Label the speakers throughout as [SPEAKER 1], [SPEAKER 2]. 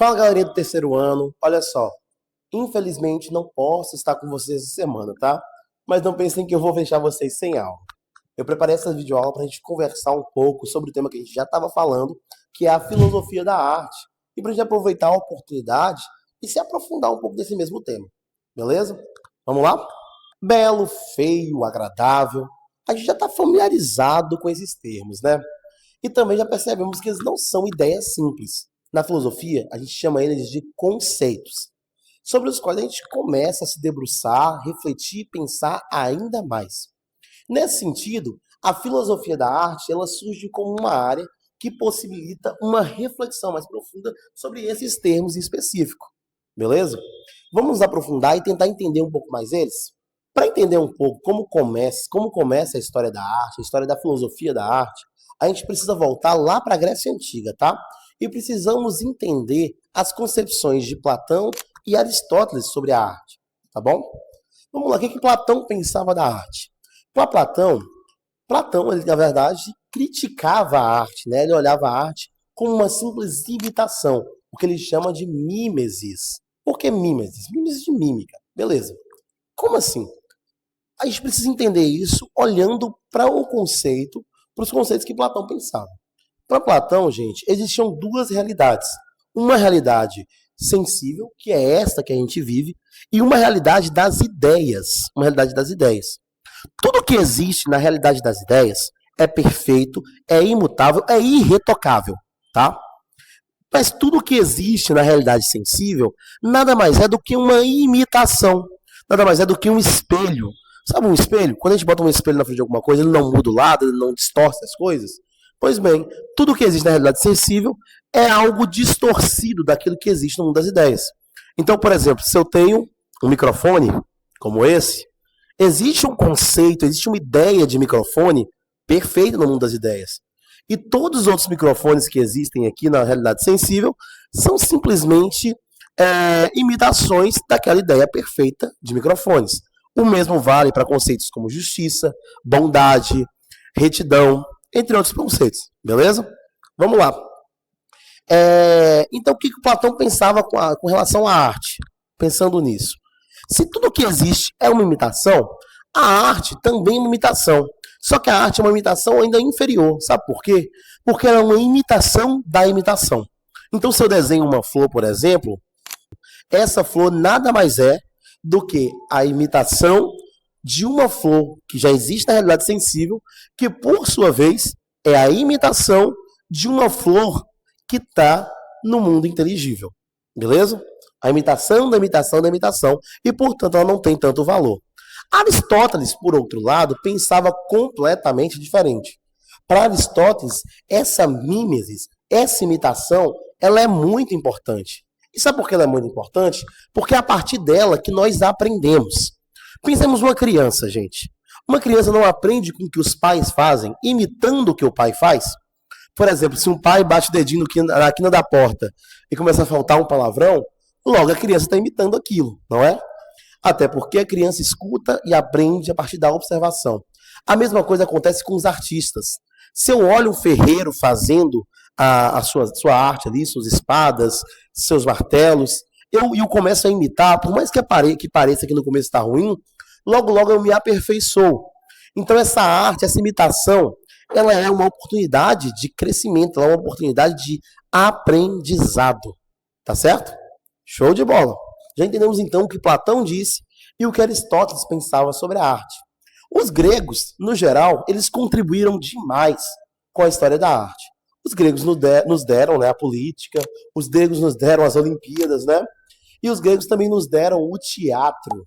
[SPEAKER 1] Fala, galerinha do terceiro ano. Olha só, infelizmente não posso estar com vocês essa semana, tá? Mas não pensem que eu vou deixar vocês sem aula. Eu preparei essa videoaula para a gente conversar um pouco sobre o tema que a gente já estava falando, que é a filosofia da arte. E para a gente aproveitar a oportunidade e se aprofundar um pouco desse mesmo tema. Beleza? Vamos lá? Belo, feio, agradável. A gente já está familiarizado com esses termos, né? E também já percebemos que eles não são ideias simples. Na filosofia, a gente chama eles de conceitos, sobre os quais a gente começa a se debruçar, refletir e pensar ainda mais. Nesse sentido, a filosofia da arte ela surge como uma área que possibilita uma reflexão mais profunda sobre esses termos em específico. Beleza? Vamos nos aprofundar e tentar entender um pouco mais eles? Para entender um pouco como começa a história da arte, a história da filosofia da arte, a gente precisa voltar lá para a Grécia Antiga, tá? E precisamos entender as concepções de Platão e Aristóteles sobre a arte, tá bom? Vamos lá, o que Platão pensava da arte? Para Platão, ele, na verdade, criticava a arte, né? Ele olhava a arte como uma simples imitação, o que ele chama de mimesis. Por que mimesis? Mimesis de mímica, beleza. Como assim? A gente precisa entender isso olhando para os conceitos que Platão pensava. Para Platão, gente, existiam duas realidades. Uma realidade sensível, que é esta que a gente vive, e uma realidade das ideias. Uma realidade das ideias. Tudo que existe na realidade das ideias é perfeito, é imutável, é irretocável, tá? Mas tudo que existe na realidade sensível nada mais é do que uma imitação, nada mais é do que um espelho. Sabe um espelho? Quando a gente bota um espelho na frente de alguma coisa, ele não muda o lado, ele não distorce as coisas. Pois bem, tudo que existe na realidade sensível é algo distorcido daquilo que existe no mundo das ideias. Então, por exemplo, se eu tenho um microfone como esse, existe um conceito, existe uma ideia de microfone perfeita no mundo das ideias. E todos os outros microfones que existem aqui na realidade sensível são simplesmente imitações daquela ideia perfeita de microfones. O mesmo vale para conceitos como justiça, bondade, retidão, entre outros conceitos, beleza? Vamos lá. Então, o que Platão pensava com relação à arte? Pensando nisso. Se tudo que existe é uma imitação, a arte também é uma imitação. Só que a arte é uma imitação ainda inferior. Sabe por quê? Porque ela é uma imitação da imitação. Então, se eu desenho uma flor, por exemplo, essa flor nada mais é do que a imitação de uma flor que já existe na realidade sensível, que por sua vez é a imitação de uma flor que está no mundo inteligível. Beleza? A imitação da imitação da imitação. E, portanto, ela não tem tanto valor. Aristóteles, por outro lado, pensava completamente diferente. Para Aristóteles, essa mimesis, essa imitação, ela é muito importante. E sabe por que ela é muito importante? Porque é a partir dela que nós aprendemos. Pensemos numa criança, gente. Uma criança não aprende com o que os pais fazem, imitando o que o pai faz. Por exemplo, se um pai bate o dedinho na quina da porta e começa a faltar um palavrão, logo a criança está imitando aquilo, não é? Até porque a criança escuta e aprende a partir da observação. A mesma coisa acontece com os artistas. Se eu olho um ferreiro fazendo a sua arte ali, suas espadas, seus martelos, eu começo a imitar, por mais que pareça que no começo está ruim, logo eu me aperfeiçoo. Então essa arte, essa imitação, ela é uma oportunidade de crescimento, ela é uma oportunidade de aprendizado. Tá certo? Show de bola. Já entendemos então o que Platão disse e o que Aristóteles pensava sobre a arte. Os gregos, no geral, eles contribuíram demais com a história da arte. Os gregos nos deram, né, a política, os gregos nos deram as Olimpíadas, né? E os gregos também nos deram o teatro,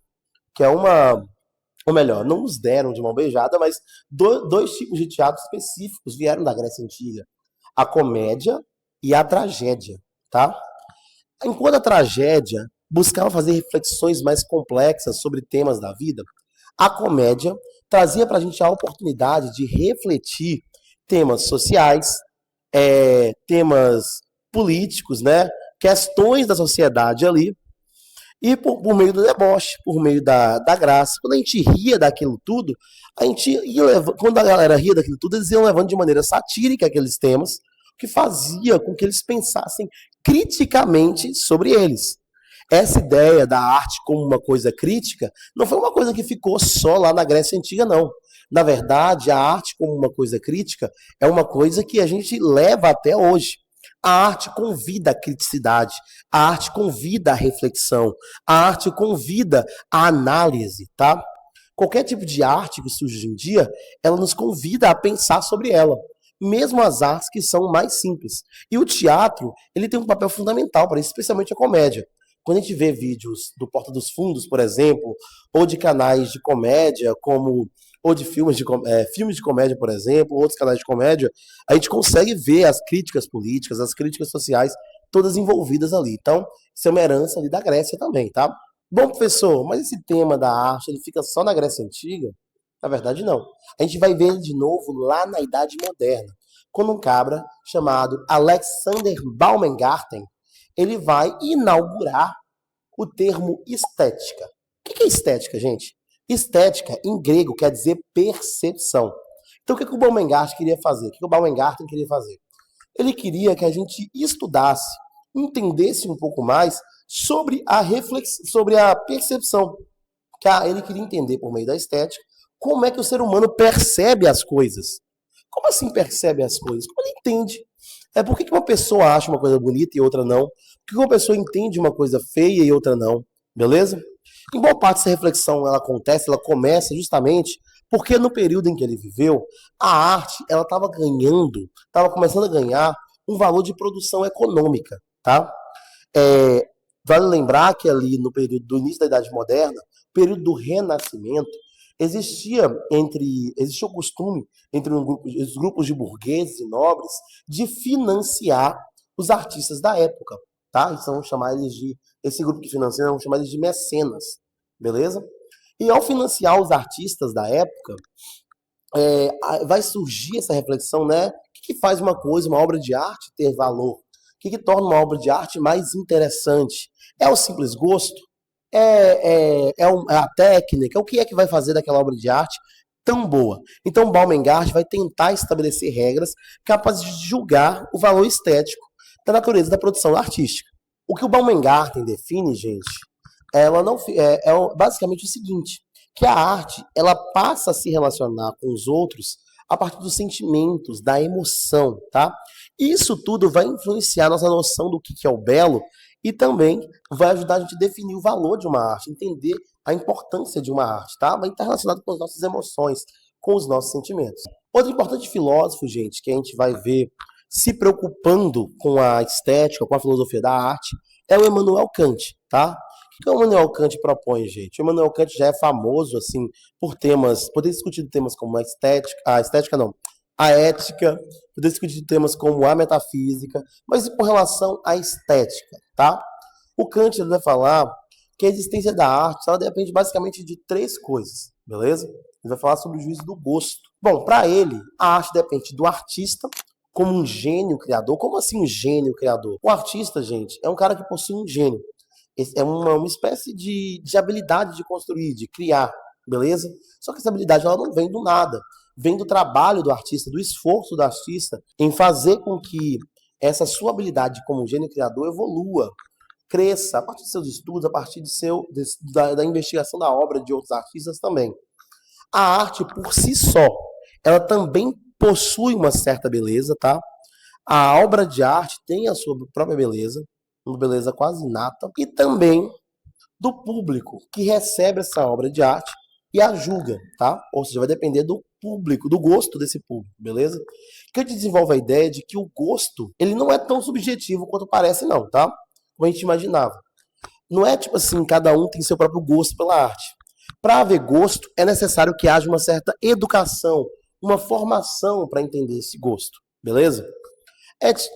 [SPEAKER 1] que é ou melhor, não nos deram de mão beijada, mas dois tipos de teatro específicos vieram da Grécia Antiga. A comédia e a tragédia, tá? Enquanto a tragédia buscava fazer reflexões mais complexas sobre temas da vida, a comédia trazia para a gente a oportunidade de refletir temas sociais, temas políticos, né? Questões da sociedade ali, e por meio do deboche, por meio da graça. Quando a gente ria daquilo tudo, quando a galera ria daquilo tudo, eles iam levando de maneira satírica aqueles temas, que fazia com que eles pensassem criticamente sobre eles. Essa ideia da arte como uma coisa crítica não foi uma coisa que ficou só lá na Grécia Antiga, não. Na verdade, a arte como uma coisa crítica é uma coisa que a gente leva até hoje. A arte convida à criticidade, a arte convida à reflexão, a arte convida à análise, tá? Qualquer tipo de arte que surge hoje em dia, ela nos convida a pensar sobre ela, mesmo as artes que são mais simples. E o teatro, ele tem um papel fundamental para isso, especialmente a comédia. Quando a gente vê vídeos do Porta dos Fundos, por exemplo, ou de canais de comédia, como ou de filmes de comédia, por exemplo, outros canais de comédia, a gente consegue ver as críticas políticas, as críticas sociais, todas envolvidas ali. Então, isso é uma herança ali da Grécia também, tá? Bom, professor, mas esse tema da arte, ele fica só na Grécia Antiga? Na verdade, não. A gente vai ver ele de novo lá na Idade Moderna, quando um cabra chamado Alexander Baumgarten, ele vai inaugurar o termo estética. O que é estética, gente? Estética, em grego, quer dizer percepção. Então, o que o Baumgarten queria fazer? O que o Baumgarten queria fazer? Ele queria que a gente estudasse, entendesse um pouco mais sobre a reflexão, sobre a percepção. Ele queria entender por meio da estética como é que o ser humano percebe as coisas. Como assim percebe as coisas? Como ele entende? Por que uma pessoa acha uma coisa bonita e outra não? Por que uma pessoa entende uma coisa feia e outra não? Beleza? Em boa parte essa reflexão ela começa justamente porque no período em que ele viveu, a arte ela estava começando a ganhar um valor de produção econômica, tá? É, vale lembrar que ali no período do início da Idade Moderna, período do Renascimento, existia o costume entre os grupos de burgueses e nobres de financiar os artistas da época, tá? Então vamos chamar eles de esse grupo que financia, vamos chamar eles de mecenas, beleza? E ao financiar os artistas da época, vai surgir essa reflexão, né? O que faz uma obra de arte ter valor? O que torna uma obra de arte mais interessante? É o simples gosto? É a técnica? O que é que vai fazer daquela obra de arte tão boa? Então, Baumgarten vai tentar estabelecer regras capazes de julgar o valor estético da natureza da produção artística. O que o Baumgarten define, gente, ela não basicamente o seguinte, que a arte ela passa a se relacionar com os outros a partir dos sentimentos, da emoção, tá? Isso tudo vai influenciar nossa noção do que é o belo e também vai ajudar a gente a definir o valor de uma arte, entender a importância de uma arte, tá? Vai estar relacionado com as nossas emoções, com os nossos sentimentos. Outro importante filósofo, gente, que a gente vai ver se preocupando com a estética, com a filosofia da arte, é o Immanuel Kant, tá? O que o Immanuel Kant propõe, gente? O Immanuel Kant já é famoso, assim, por poder discutir temas como a ética, poder discutir temas como a metafísica, mas com relação à estética, tá? O Kant ele vai falar que a existência da arte, ela depende basicamente de três coisas, beleza? Ele vai falar sobre o juízo do gosto. Bom, para ele, a arte depende do artista, como um gênio criador. Como assim um gênio criador? O artista, gente, é um cara que possui um gênio. É uma espécie de habilidade de construir, de criar, beleza? Só que essa habilidade ela não vem do nada. Vem do trabalho do artista, do esforço do artista em fazer com que essa sua habilidade como gênio criador evolua, cresça, a partir de seus estudos, a partir da investigação da obra de outros artistas também. A arte, por si só, ela também possui uma certa beleza, tá? A obra de arte tem a sua própria beleza, uma beleza quase inata, e também do público que recebe essa obra de arte e a julga, tá? Ou seja, vai depender do público, do gosto desse público, beleza? Que a gente desenvolve a ideia de que o gosto, ele não é tão subjetivo quanto parece não, tá? Como a gente imaginava. Não é tipo assim, cada um tem seu próprio gosto pela arte. Para haver gosto, é necessário que haja uma certa educação, uma formação para entender esse gosto, beleza?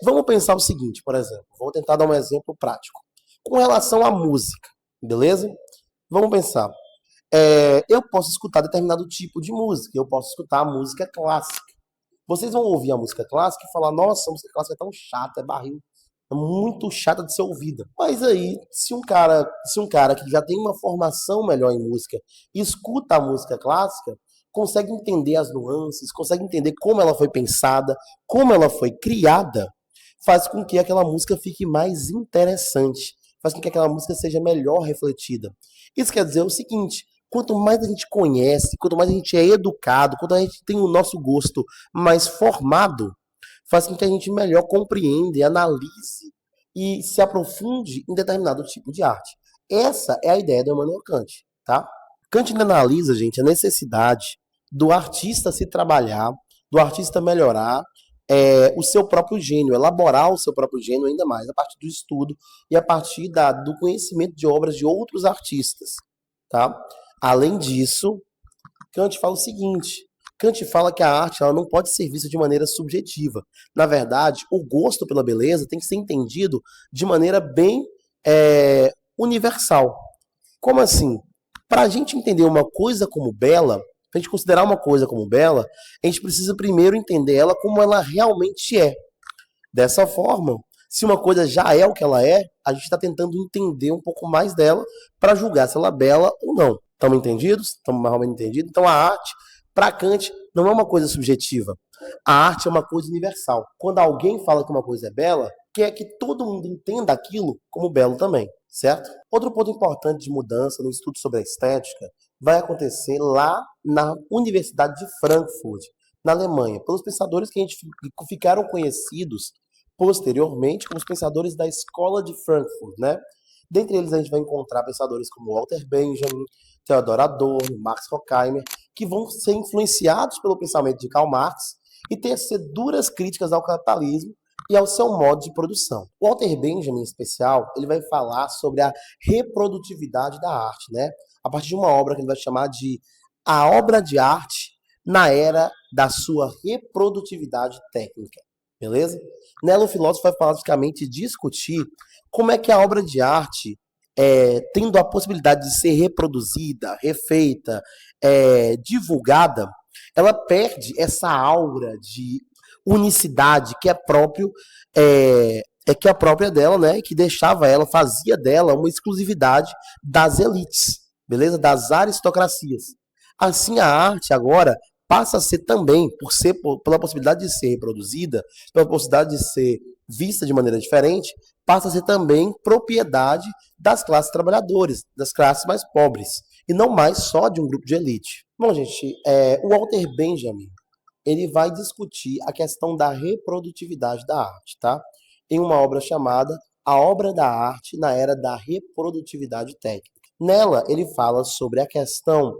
[SPEAKER 1] Vamos pensar o seguinte, por exemplo, vou tentar dar um exemplo prático. Com relação à música, beleza? Vamos pensar. Eu posso escutar determinado tipo de música, eu posso escutar a música clássica. Vocês vão ouvir a música clássica e falar, nossa, a música clássica é tão chata, é barril, é muito chata de ser ouvida. Mas aí, se um cara que já tem uma formação melhor em música escuta a música clássica, consegue entender as nuances, consegue entender como ela foi pensada, como ela foi criada, faz com que aquela música fique mais interessante, faz com que aquela música seja melhor refletida. Isso quer dizer o seguinte: quanto mais a gente conhece, quanto mais a gente é educado, quanto a gente tem o nosso gosto mais formado, faz com que a gente melhor compreenda, analise e se aprofunde em determinado tipo de arte. Essa é a ideia do Immanuel Kant, tá? Kant analisa, gente, a necessidade do artista se trabalhar, do artista melhorar o seu próprio gênio, elaborar o seu próprio gênio ainda mais, a partir do estudo e a partir do conhecimento de obras de outros artistas, tá? Além disso, Kant fala o seguinte: Kant fala que a arte ela não pode ser vista de maneira subjetiva. Na verdade, o gosto pela beleza tem que ser entendido de maneira bem universal. Como assim? Para a gente entender uma coisa como bela, para a gente considerar uma coisa como bela, a gente precisa primeiro entender ela como ela realmente é. Dessa forma, se uma coisa já é o que ela é, a gente está tentando entender um pouco mais dela para julgar se ela é bela ou não. Estamos entendidos? Estamos realmente entendidos? Então a arte, para Kant, não é uma coisa subjetiva. A arte é uma coisa universal. Quando alguém fala que uma coisa é bela, quer que todo mundo entenda aquilo como belo também, certo? Outro ponto importante de mudança no estudo sobre a estética vai acontecer lá na Universidade de Frankfurt, na Alemanha, pelos pensadores que ficaram conhecidos posteriormente como os pensadores da Escola de Frankfurt, né? Dentre eles a gente vai encontrar pensadores como Walter Benjamin, Theodor Adorno, Max Horkheimer, que vão ser influenciados pelo pensamento de Karl Marx e tecer duras críticas ao capitalismo e ao seu modo de produção. Walter Benjamin, em especial, ele vai falar sobre a reprodutividade da arte, né? A partir de uma obra que ele vai chamar de A Obra de Arte na Era da Sua Reprodutividade Técnica. Beleza? Nela, o filósofo vai basicamente discutir como é que a obra de arte, tendo a possibilidade de ser reproduzida, refeita, divulgada, ela perde essa aura de unicidade que é que é própria dela, né? Que deixava ela, fazia dela uma exclusividade das elites, beleza? Das aristocracias. Assim, a arte agora passa a ser também, pela possibilidade de ser reproduzida, pela possibilidade de ser vista de maneira diferente, passa a ser também propriedade das classes trabalhadoras, das classes mais pobres, e não mais só de um grupo de elite. Bom, gente, o Walter Benjamin, ele vai discutir a questão da reprodutividade da arte, tá? Em uma obra chamada A Obra da Arte na Era da Reprodutividade Técnica. Nela, ele fala sobre a questão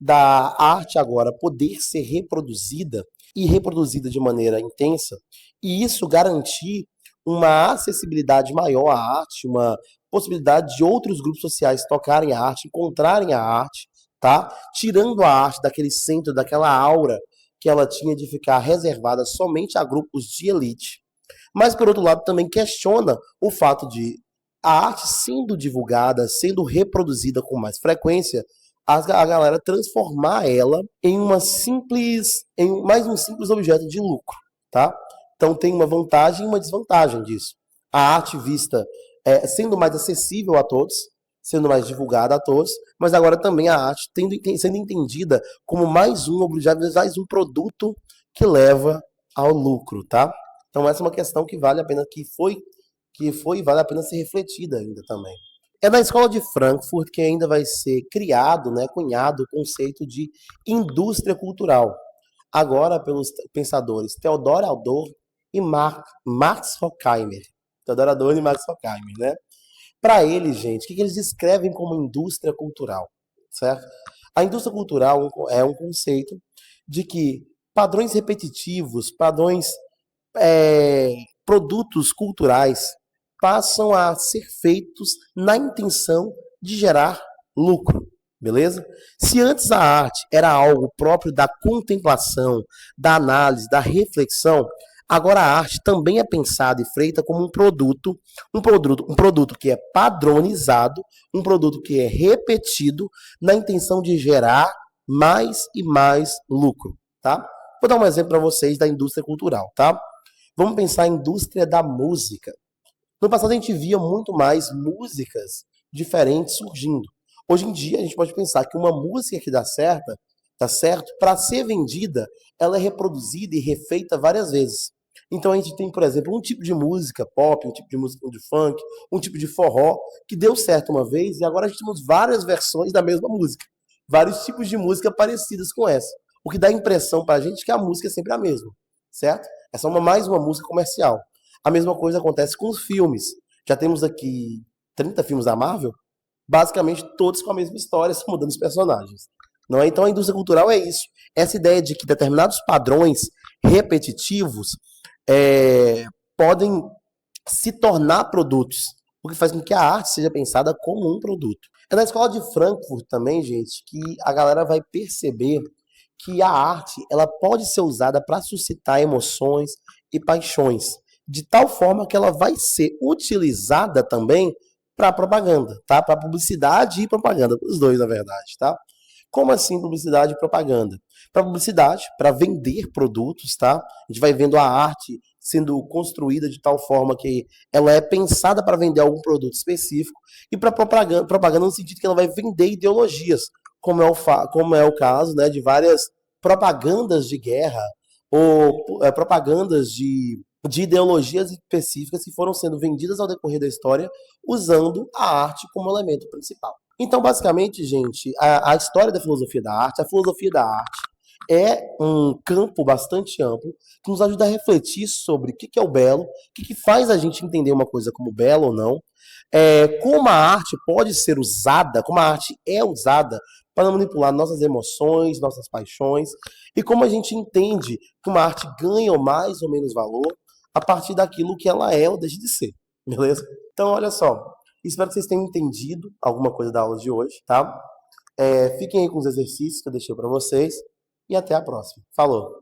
[SPEAKER 1] da arte agora poder ser reproduzida e reproduzida de maneira intensa, e isso garantir uma acessibilidade maior à arte, uma possibilidade de outros grupos sociais tocarem a arte, encontrarem a arte, tá? Tirando a arte daquele centro, daquela aura que ela tinha de ficar reservada somente a grupos de elite. Mas, por outro lado, também questiona o fato de a arte sendo divulgada, sendo reproduzida com mais frequência, a galera transformar ela em mais um simples objeto de lucro, tá? Então tem uma vantagem e uma desvantagem disso. A arte vista sendo mais acessível a todos, sendo mais divulgada a todos, mas agora também a arte sendo entendida como mais um objeto, mais um produto que leva ao lucro, tá? Então essa é uma questão que vale a pena, que foi e vale a pena ser refletida ainda também. É na escola de Frankfurt que ainda vai ser criado, né, cunhado o conceito de indústria cultural, agora pelos pensadores Theodor Adorno e Max Horkheimer. Theodor Adorno e Max Horkheimer, né? Para eles, gente, o que eles descrevem como indústria cultural, certo? A indústria cultural é um conceito de que padrões repetitivos, produtos culturais passam a ser feitos na intenção de gerar lucro, beleza? Se antes a arte era algo próprio da contemplação, da análise, da reflexão, agora a arte também é pensada e feita como um produto que é padronizado, um produto que é repetido na intenção de gerar mais e mais lucro, tá? Vou dar um exemplo para vocês da indústria cultural, tá? Vamos pensar em indústria da música. No passado a gente via muito mais músicas diferentes surgindo. Hoje em dia a gente pode pensar que uma música que dá certo tá certo? Para ser vendida, ela é reproduzida e refeita várias vezes. Então a gente tem, por exemplo, um tipo de música pop, um tipo de música de funk, um tipo de forró, que deu certo uma vez e agora a gente temos várias versões da mesma música. Vários tipos de música parecidas com essa. O que dá a impressão pra gente que a música é sempre a mesma, certo? É só mais uma música comercial. A mesma coisa acontece com os filmes. Já temos aqui 30 filmes da Marvel, basicamente todos com a mesma história, só mudando os personagens. Não é? Então a indústria cultural é isso. Essa ideia de que determinados padrões repetitivos é, podem se tornar produtos, o que faz com que a arte seja pensada como um produto. É na escola de Frankfurt também, gente, que a galera vai perceber que a arte ela pode ser usada para suscitar emoções e paixões, de tal forma que ela vai ser utilizada também para propaganda, tá? Para publicidade e propaganda, os dois, na verdade, tá? Como assim publicidade e propaganda? Para publicidade, para vender produtos, tá? A gente vai vendo a arte sendo construída de tal forma que ela é pensada para vender algum produto específico, e para propaganda, propaganda no sentido que ela vai vender ideologias, como é o caso, né, de várias propagandas de guerra ou propagandas de ideologias específicas que foram sendo vendidas ao decorrer da história usando a arte como elemento principal. Então, basicamente, gente, a história da a filosofia da arte é um campo bastante amplo que nos ajuda a refletir sobre o que é o belo, o que faz a gente entender uma coisa como bela ou não, como a arte pode ser usada, como a arte é usada para manipular nossas emoções, nossas paixões, e como a gente entende que uma arte ganha ou mais ou menos valor a partir daquilo que ela é ou deixa de ser, beleza? Então, olha só, espero que vocês tenham entendido alguma coisa da aula de hoje, tá? Fiquem aí com os exercícios que eu deixei para vocês e até a próxima. Falou!